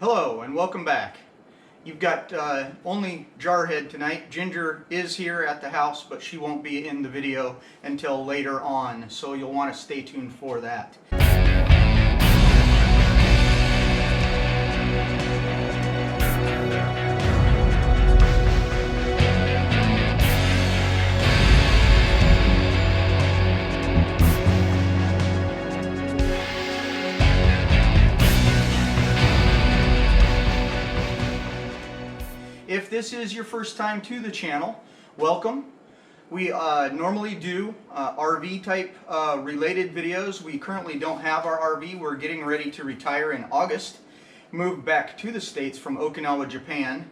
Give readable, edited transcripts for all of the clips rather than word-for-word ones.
Hello and welcome back. You've got only Jarhead tonight. Ginger is here at the house, but she won't be in the video until later on, so you'll want to stay tuned for that. If this is your first time to the channel, welcome. We normally do RV type related videos. We currently don't have our RV. We're getting ready to retire in August, move back to the States from Okinawa, Japan,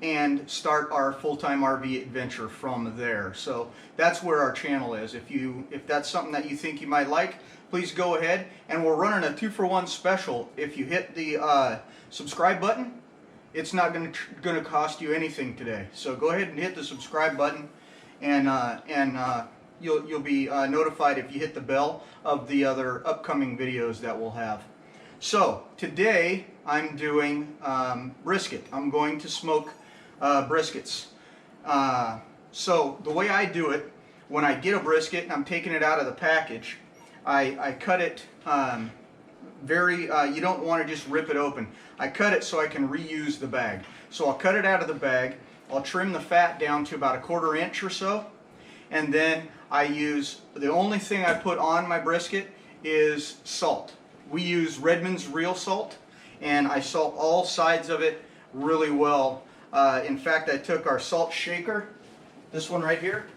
and start our full-time RV adventure from there. So that's where our channel is. If that's something that you think you might like, please go ahead. And we're running a 2-for-1 special. If you hit the subscribe button, it's not going to cost you anything today. So go ahead and hit the subscribe button, and you'll be notified if you hit the bell of the other upcoming videos that we'll have. So today I'm doing brisket. I'm going to smoke briskets. So the way I do it, when I get a brisket and I'm taking it out of the package, I cut it you don't want to just rip it open. I cut it so I can reuse the bag. So I'll cut it out of the bag, I'll trim the fat down to about 1/4 inch or so, and then I use, the only thing I put on my brisket is salt. We use Redmond's real salt, and I salt all sides of it really well. In fact, I took our salt shaker, this one right here,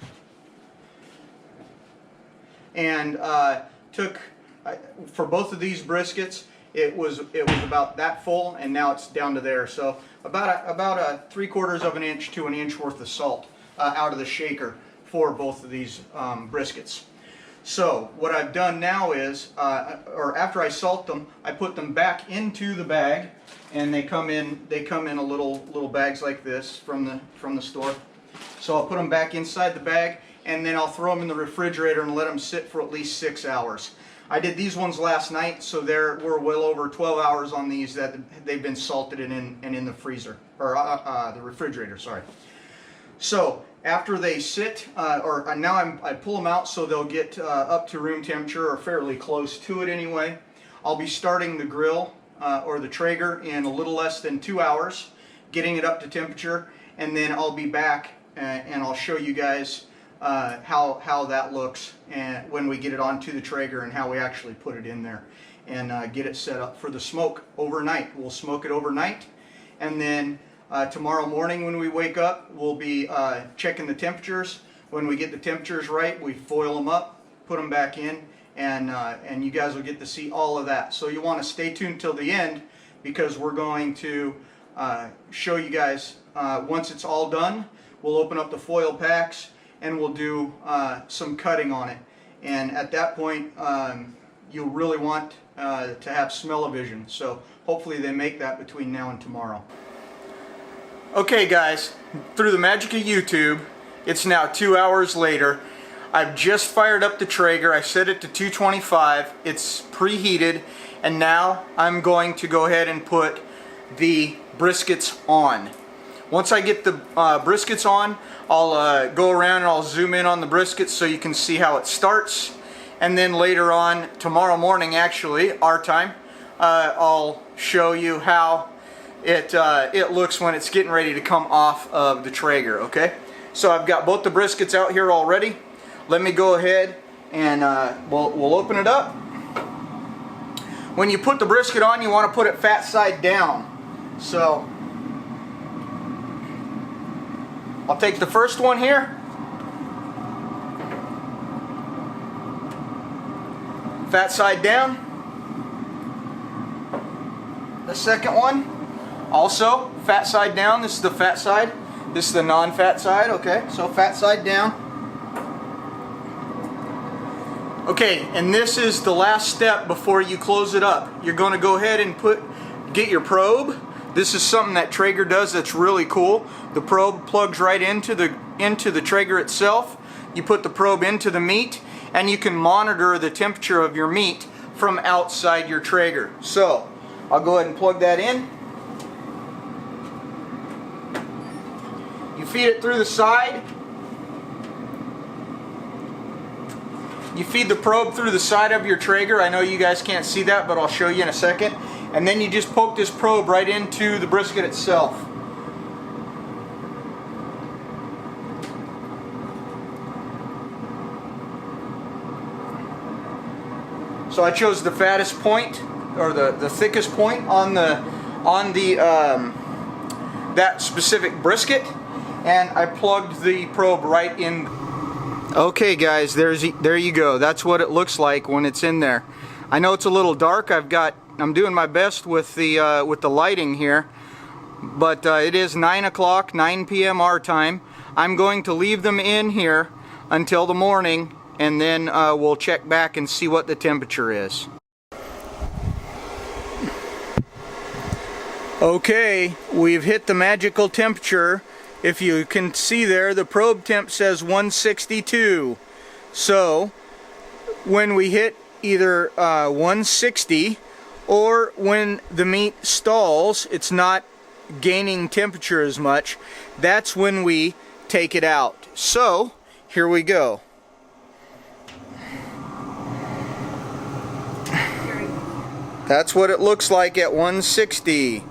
and for both of these briskets, it was about that full, and now it's down to there. So about a 3/4 of an inch to an inch worth of salt out of the shaker for both of these briskets. So what I've done now is, or after I salt them, I put them back into the bag, and they come in a little bags like this from the store. So I'll put them back inside the bag, and then I'll throw them in the refrigerator and let them sit for at least 6 hours. I did these ones last night, so we're well over 12 hours on these that they've been salted and in the freezer, or the refrigerator, sorry. So after they sit, now I pull them out so they'll get up to room temperature, or fairly close to it anyway. I'll be starting the grill or the Traeger in a little less than 2 hours, getting it up to temperature, and then I'll be back and I'll show you guys how that looks, and when we get it onto the Traeger, and how we actually put it in there and get it set up for the smoke overnight. We'll smoke it overnight, and then tomorrow morning when we wake up, we'll be checking the temperatures. When we get the temperatures right, we foil them up, put them back in, and you guys will get to see all of that. So you want to stay tuned till the end, because we're going to show you guys once it's all done. We'll open up the foil packs, and we'll do some cutting on it, and at that point you'll really want to have smell-o-vision. So hopefully they make that between now and tomorrow. Okay guys, through the magic of YouTube, it's now 2 hours later. I've just fired up the Traeger. I set it to 225. It's preheated, and now I'm going to go ahead and put the briskets on. Once I get the briskets on, I'll go around and I'll zoom in on the briskets so you can see how it starts. And then later on, tomorrow morning actually, our time, I'll show you how it looks when it's getting ready to come off of the Traeger, okay? So I've got both the briskets out here already. Let me go ahead and we'll open it up. When you put the brisket on, you want to put it fat side down. So I'll take the first one here. Fat side down. The second one, also fat side down. This is the fat side. This is the non-fat side, okay? So fat side down. Okay, and this is the last step before you close it up. You're going to go ahead and get your probe. This is something that Traeger does that's really cool. The probe plugs right into the Traeger itself. You put the probe into the meat, and you can monitor the temperature of your meat from outside your Traeger. So I'll go ahead and plug that in. You feed it through the side. You feed the probe through the side of your Traeger. I know you guys can't see that, but I'll show you in a second. And then you just poke this probe right into the brisket itself. So I chose the fattest point, or the thickest point on that specific brisket, and I plugged the probe right in. Okay guys, there you go. That's what it looks like when it's in there. I know it's a little dark. I'm doing my best with the lighting here, but it is 9 p.m. our time. I'm going to leave them in here until the morning, and then we'll check back and see what the temperature is. Okay, we've hit the magical temperature. If you can see there, the probe temp says 162. So when we hit either 160, or when the meat stalls, it's not gaining temperature as much, that's when we take it out. So here we go. That's what it looks like at 160.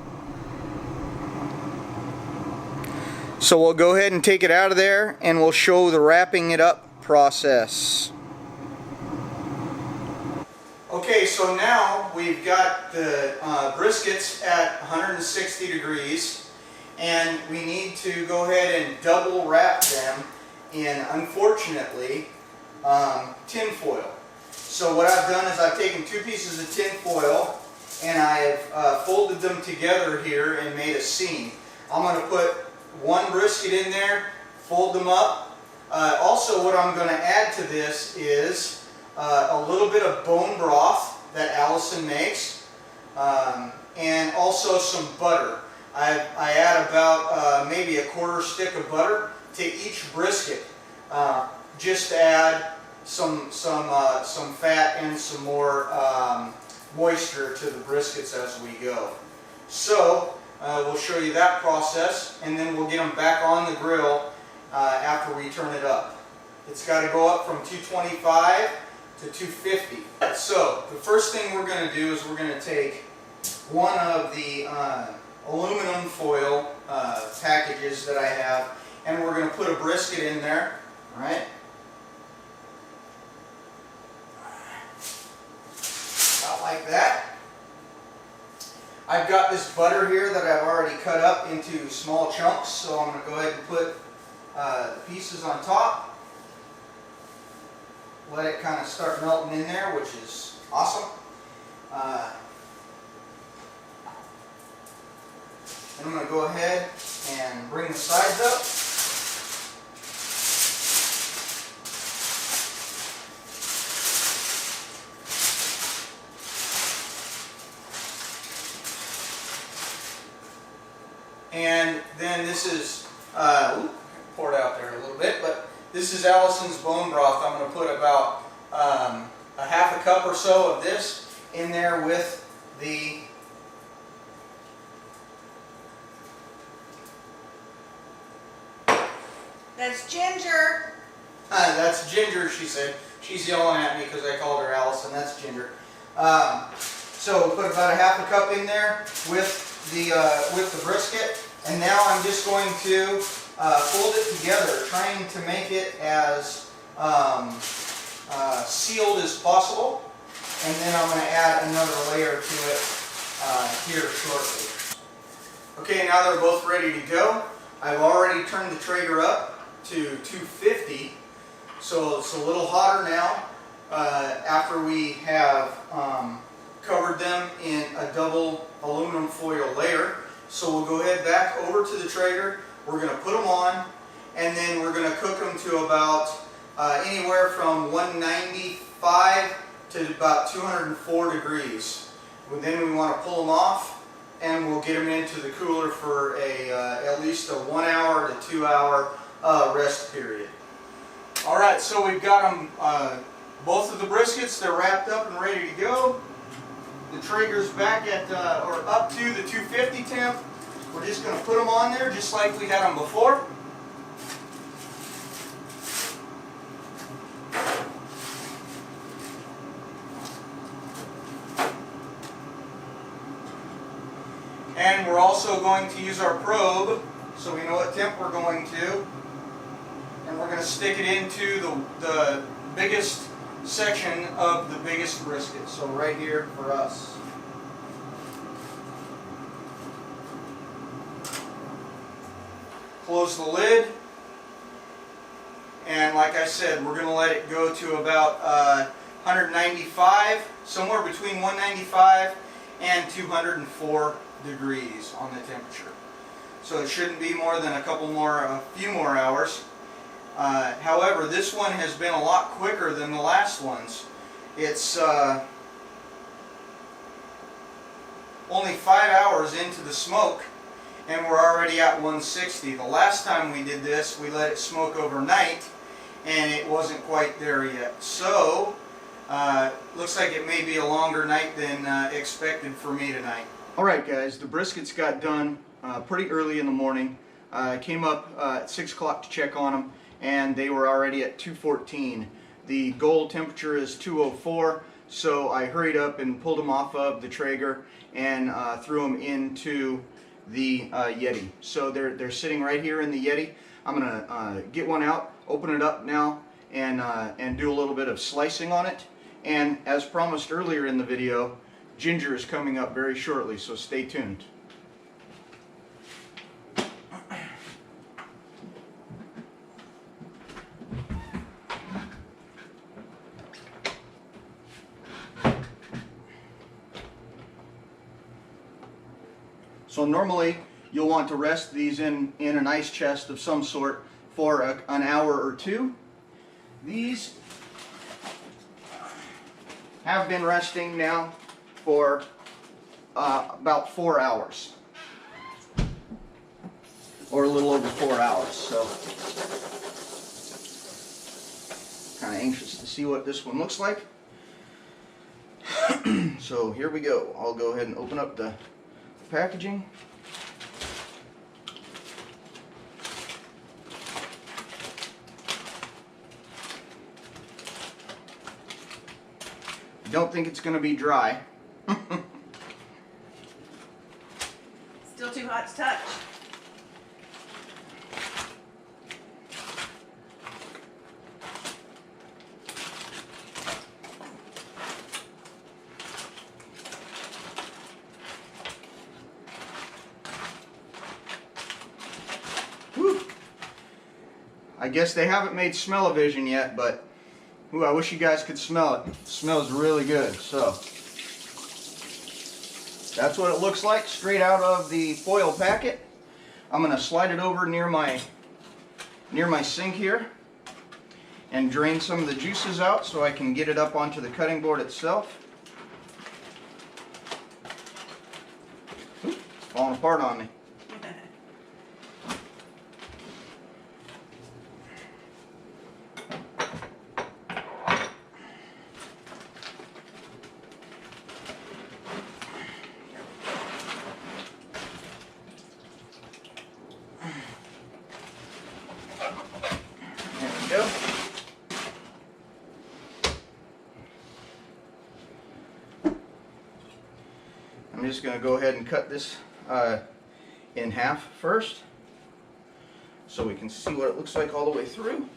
So we'll go ahead and take it out of there, and we'll show the wrapping it up process. Okay, so now we've got the briskets at 160 degrees, and we need to go ahead and double wrap them in, unfortunately, tin foil. So what I've done is I've taken 2 pieces of tin foil and I've folded them together here and made a seam. I'm going to put 1 brisket in there, fold them up. Also, what I'm going to add to this is a little bit of bone broth that Allison makes, and also some butter. I add about maybe a 1/4 stick of butter to each brisket, just to add some fat and some more moisture to the briskets as we go. So we'll show you that process, and then we'll get them back on the grill after we turn it up. It's got to go up from 225 to 250. So the first thing we're going to do is we're going to take one of the aluminum foil packages that I have, and we're going to put a brisket in there. All right. About like that. I've got this butter here that I've already cut up into small chunks, so I'm going to go ahead and put the pieces on top. Let it kind of start melting in there, which is awesome. Then I'm going to go ahead and bring the sides up. And then this is, pour it out there a little bit, but this is Allison's bone broth. I'm going to put about a 1/2 cup or so of this in there with the That's ginger. That's Ginger, she said. She's yelling at me because I called her Allison. That's Ginger. So put about a 1/2 cup in there with the brisket, and now I'm just going to fold it together, trying to make it as sealed as possible, and then I'm going to add another layer to it here shortly. Okay, now they're both ready to go. I've already turned the Traeger up to 250, so it's a little hotter now after we have covered them in a double aluminum foil layer. So we'll go ahead back over to the Traeger. We're going to put them on, and then we're going to cook them to about anywhere from 195 to about 204 degrees. And then we want to pull them off, and we'll get them into the cooler for at least a 1 hour to 2 hour rest period. All right, so we've got them, both of the briskets, they're wrapped up and ready to go. The Traeger's back at, or up to the 250 temp. We're just going to put them on there just like we had them before. And we're also going to use our probe so we know what temp we're going to. And we're going to stick it into the biggest section of the biggest brisket. So right here for us. Close the lid. And like I said, we're going to let it go to about 195, somewhere between 195 and 204 degrees on the temperature. So it shouldn't be more than a few more hours. However, this one has been a lot quicker than the last ones. It's only 5 hours into the smoke and we're already at 160. The last time we did this, we let it smoke overnight and it wasn't quite there yet. So, looks like it may be a longer night than expected for me tonight. Alright guys, the briskets got done pretty early in the morning. I came up at 6 o'clock to check on them, and they were already at 214. The goal temperature is 204, so I hurried up and pulled them off of the Traeger and threw them into the Yeti. So they're sitting right here in the Yeti. I'm gonna get one out, open it up now, and do a little bit of slicing on it. And as promised earlier in the video, Ginger is coming up very shortly, so stay tuned. So normally you'll want to rest these in an ice chest of some sort for an hour or two. These have been resting now for about 4 hours, or a little over 4 hours. So kind of anxious to see what this one looks like. So here we go. I'll go ahead and open up the packaging. Don't think it's going to be dry. Still too hot to touch. Whew. I guess they haven't made smell-o-vision yet, but ooh, I wish you guys could smell it. It smells really good. So that's what it looks like straight out of the foil packet. I'm going to slide it over near my sink here and drain some of the juices out so I can get it up onto the cutting board itself. Ooh, it's falling apart on me. Go. I'm just going to go ahead and cut this in half first so we can see what it looks like all the way through.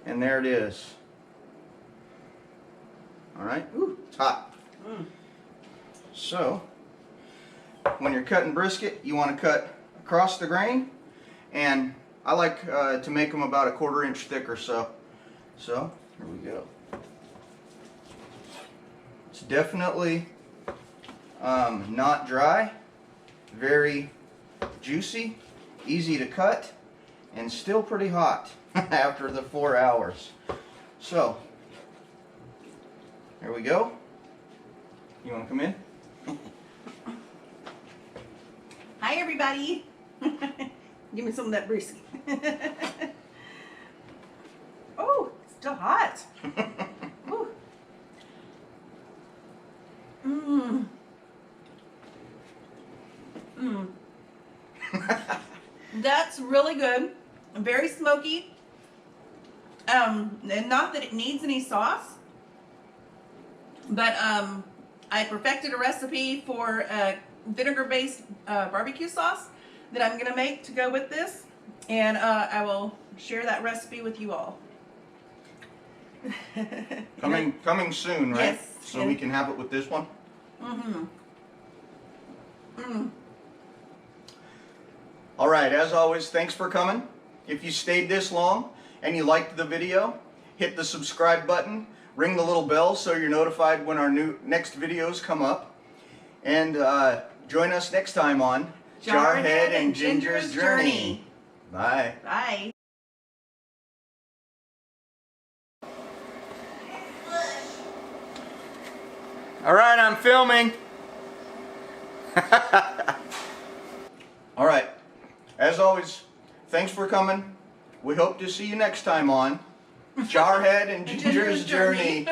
And there it is. Alright, ooh, it's hot. So when you're cutting brisket, you want to cut across the grain, and I like to make them about a 1/4 inch thick or so. So here we go. It's definitely not dry, very juicy, easy to cut, and still pretty hot after the 4 hours. So here we go. You want to come in? Hi, everybody. Give me some of that brisket. Oh, it's still hot. Ooh. Mmm. Mmm. That's really good. Very smoky. And not that it needs any sauce, but I perfected a recipe for a vinegar-based barbecue sauce that I'm gonna make to go with this, and I will share that recipe with you all. Coming soon, right? Yes. So we can have it with this one. Mm-hmm. All right, as always, thanks for coming. If you stayed this long and you liked the video, hit the subscribe button, ring the little bell so you're notified when our next videos come up. And join us next time on Jarhead and Ginger's Journey. Bye. Bye. All right, I'm filming. All right, as always, thanks for coming. We hope to see you next time on Jarhead and Ginger's Journey.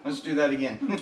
Let's do that again.